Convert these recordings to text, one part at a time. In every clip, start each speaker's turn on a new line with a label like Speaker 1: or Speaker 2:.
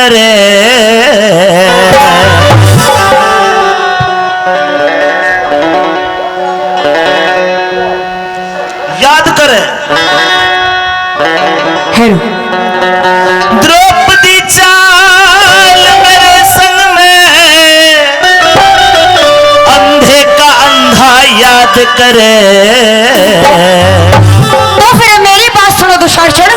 Speaker 1: करे। याद करे द्रौपदी चाल मेरे संग में, अंधे का अंधा याद करे।
Speaker 2: तो फिर मेरी बात सुनो दुशासन।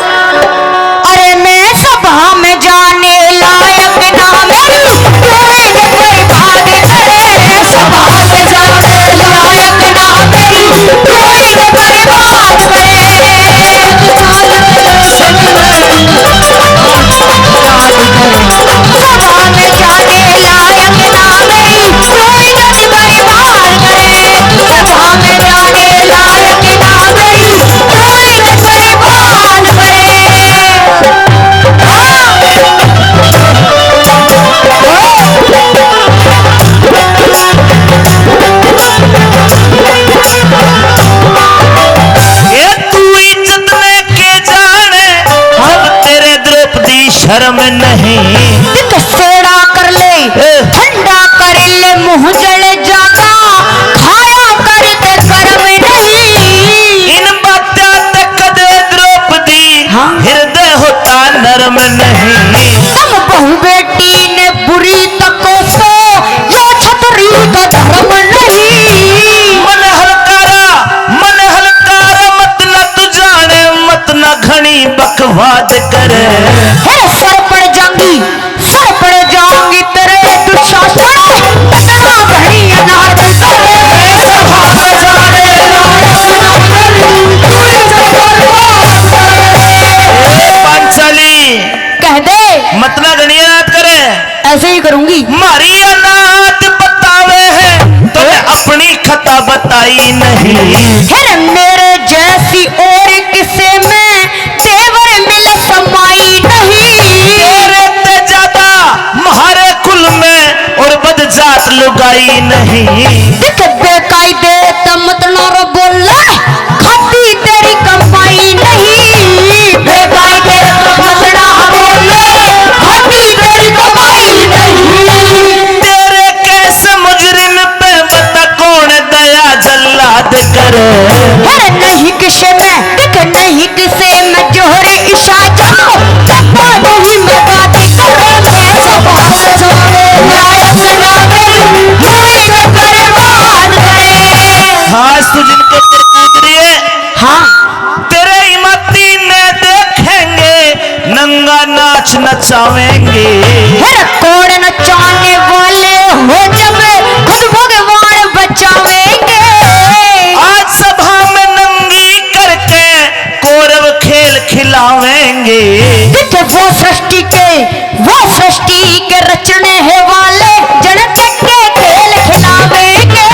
Speaker 2: अरे मैं सभा में जाने लायक ना मेरी, कोई न कोई भाग करे। सभा में जाने लायक ना मेरी, कोई न कोई भाग करे। सभा में जाने लायक ना मेरी, कोई न कोई भाग करे। सभा में जाने लायक ना मेरी, कोई न कोई भाग करे।
Speaker 1: ये तू इज्जत में के जाने, अब तेरे द्रौपदी शर्म नहीं।
Speaker 2: सेड़ा कर ले, ठंडा कर ले, मुंह जल जागा, खाया करते कर्म नहीं।
Speaker 1: इन बातें तक दे द्रौपदी, हृदय होता नरम नहीं।
Speaker 2: तुम बहु बेटी ने बुरी तको सो, यो छतरी का धर्म नहीं।
Speaker 1: मन हलकारा मत न तू जाने, मत न घनी बकवाद करे।
Speaker 2: सर पड़ जाऊंगी तेरे दुशासन, इतना घड़ी अनाथ करे। सभा में जाने
Speaker 1: पांचाली
Speaker 2: कह दे,
Speaker 1: मत न घनी अनाथ करे।
Speaker 2: ऐसे ही करूंगी।
Speaker 1: मारी अनाथ बतावे है तो अपनी खता बताई नहीं।
Speaker 2: फिर मेरे जैसी और किसे में तेवर मिल समाई नहीं।
Speaker 1: तेरे ते ज्यादा म्हारे कुल में और बदजात लुगाई नहीं।
Speaker 2: देख बेकायदे तमत न बोला, खाती तेरी कमाई नहीं। बेकायदे तमत न बोले, खाती तेरी कमाई नहीं।
Speaker 1: तेरे कैसे मुजरिम पे बता कौन दया जल्लाद करे।
Speaker 2: नहीं किसे में, देख नहीं किसे में जोहरे इशा जाओ, तको नहीं मैं बात करे। मैं सभा में जाने लायक ना मेरी, कोई न बर्बाद करे।
Speaker 1: हाँ तू जिनके सिर कूद रही है,
Speaker 2: हाँ
Speaker 1: तेरे इमती ने देखेंगे, नंगा नाच नचावेंगे।
Speaker 2: कौन नचाने वाले हो जब खुद भगवान बचावेंगे।
Speaker 1: आज सभा में नंगी करके कौरव खेल खिलावेंगे।
Speaker 2: वो सृष्टि के रचने है वाले, जन तक के खेल खिलावेंगे।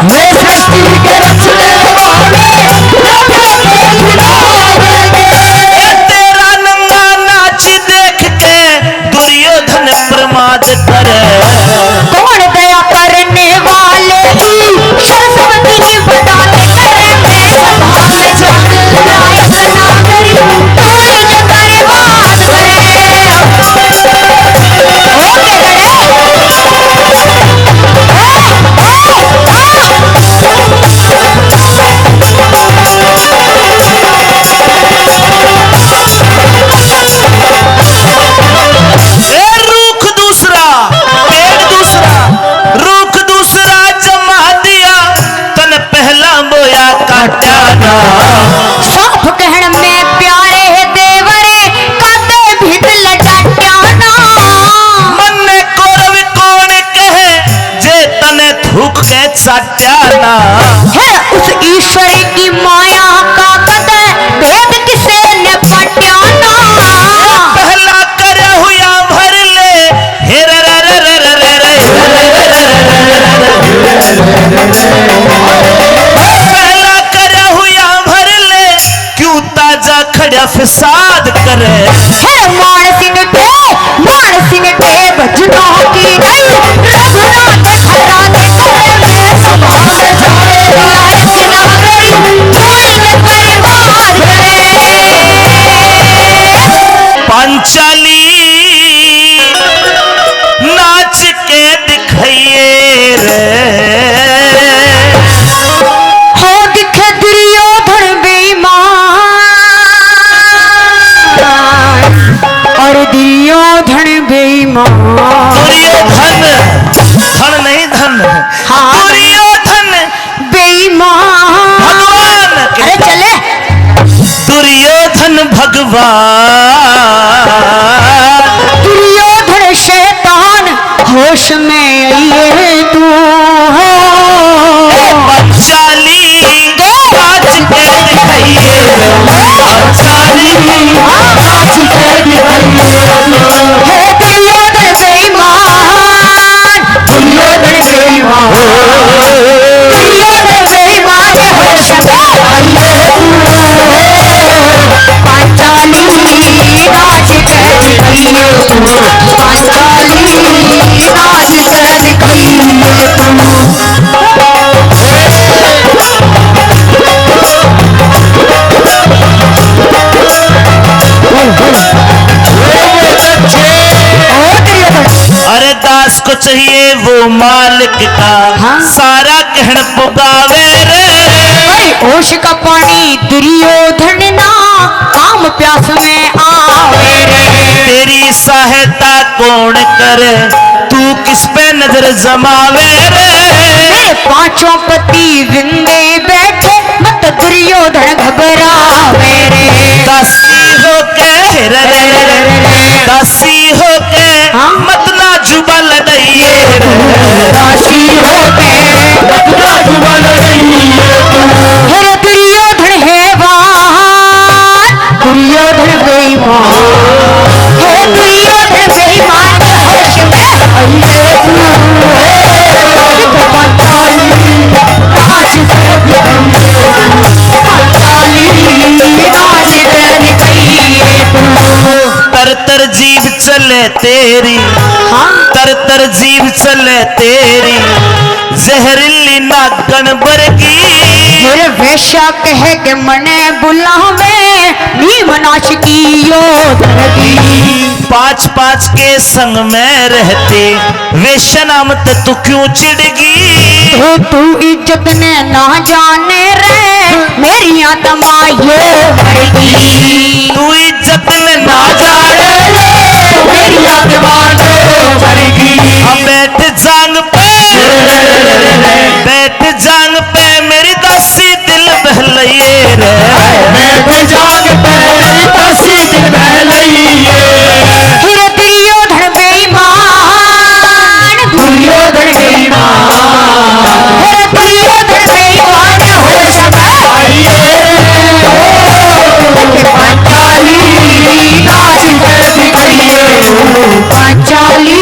Speaker 2: वो सृष्टि के रचने वाले, जन तक के खिलावेंगे।
Speaker 1: तेरा नंगा नाच देख के दुर्योधन प्रमाद करे।
Speaker 2: कौन दया करने वाले ही सरस्वती बताने करे। मैं सभा में जाने लायक ना मेरी, कोई न बर्बाद करे। साफ कहण में प्यारे है देवरे, काते भीत लटाट्याना।
Speaker 1: मन में कौरव कौन कहे, जे तने थूक के चाट्याना।
Speaker 2: है उस ईश्वर की माया का कते भेद किसे ने पट्याना।
Speaker 1: पहला करे हुआ भर ले, हेर रे रे रे रे रे रे। पहला करे हुआ भर ले, क्यों ताजा खड़ा फिसाद करे।
Speaker 2: है मान सिंह के बचनों की नहीं, रघुनाथ खड़ा करे। मैं सभा में जाने लायक ना मेरी, कोई हाँ।
Speaker 1: दुर्योधन
Speaker 2: बेईमान।
Speaker 1: भगवान
Speaker 2: अरे चले।
Speaker 1: दुर्योधन भगवान,
Speaker 2: दुर्योधन शैतान होश में आइए तू हो।
Speaker 1: पांचाली राज के दिखाइए, पांचाली
Speaker 2: राज के दिखाइए। हे दुर्योधन बेईमान, दुर्योधन बेईमान, दुर्योधन बेईमान होश में आइए तू हो। पांचाली राज के दिखाइए तू, पांचाली राज के दिखाइए तू।
Speaker 1: अरे दास को चाहिए वो मालिक का,
Speaker 2: हाँ?
Speaker 1: सारा कहन पुगावे रे।
Speaker 2: होश का पानी दुर्योधन ना काम प्यास में आवे रे।
Speaker 1: तेरी सहायता कौन करे, तू किस पे नजर जमावे रे।
Speaker 2: मेरे पांचों पति जिंदे बैठे, मत दुर्योधन घबरावे रे।
Speaker 1: दासी होके दासी होके
Speaker 2: हाँ?
Speaker 1: मत ना जुबा लड़ाइए,
Speaker 2: दासी होके मत ना जुबा लड़ाइए। हे दुर्योधन हैवान, दुर्योधन बेईमान, हे दुर्योधन बेईमान होश में आइए तू। पांचाली राज के दिखाइए तू, पांचाली राज के दिखाइए तू।
Speaker 1: तर तर जीव चले तेरी,
Speaker 2: हाँ?
Speaker 1: तर तर जीव चले तेरी, जहरीली नागन बरगी।
Speaker 2: मेरे वेश्या कह के मने बुलावे, नीम नाश की योधन की।
Speaker 1: पाँच पाँच के संग में रहते, वेश्या नाम ते तू क्यों चिड़गी।
Speaker 2: तू इज्जत ने ना जाने रे, मेरी आत्मा यो मरेगी।
Speaker 1: तू इज्जत में ना जाने
Speaker 2: रे, मेरी आत्मा यो मरेगी।
Speaker 1: हम बैठ जांग पे, बैठ जांग पे मेरी दासी दिल बहलाइए रे।
Speaker 2: बैठ जाग पे मेरी दासी दिल बहलाइए। फिर दुर्योधन बेईमान, दुर्योधन बेईमान, फिर दुर्योधन बेईमान होश में आइए। पांचाली राज के दिखाइए तू, पांचाली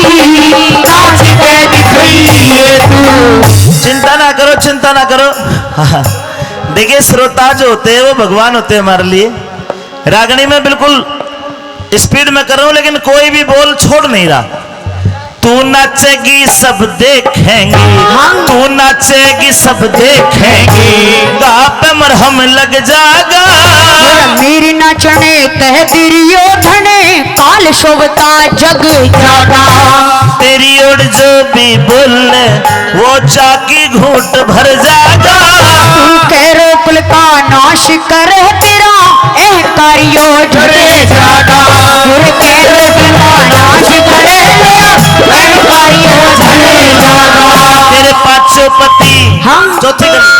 Speaker 2: राज के दिखाइए तू।
Speaker 1: चिंता ना करो, चिंता ना करो। देखिए श्रोता जो होते हैं वो भगवान होते हैं हमारे लिए। रागनी में बिल्कुल स्पीड में कर रहा हूं, लेकिन कोई भी बोल छोड़ नहीं रहा। तू नाचेगी सब देखेंगे, तू नाचेगी सब देखेंगे, गा पे मरहम लग जाएगा।
Speaker 2: मेरी नाचने तह दुर्योधन, काल शोभता जग जागा।
Speaker 1: तेरी ओर जो भी बोले वो चाकी घूंट भर जाएगा।
Speaker 2: तू कैरो कुल का नाश करे तेरा अहकारियो झड़े जागा। तू कैरो कुल का नाश करे तेरा अहकारियो झड़े जागा।
Speaker 1: तेरे पांचों पति,
Speaker 2: हाँ?
Speaker 1: चौथी गली,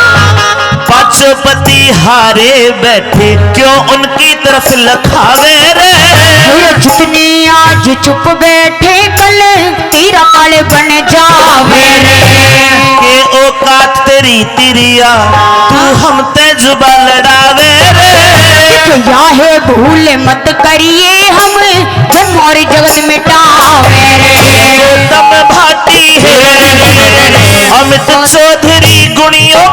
Speaker 1: पांचों पति हारे बैठे, क्यों उनकी तरफ लखावे रे।
Speaker 2: जितनी आज चुप बैठे, कल तेरा काल बन जावे रे।
Speaker 1: के औकात तेरी तिरिया, तू हम ते जुबा लड़ावे रे।
Speaker 2: या है भूल मत करिए, हम और जगत मिटावे रे।
Speaker 1: तब भाती है अमित चौधरी गुणियों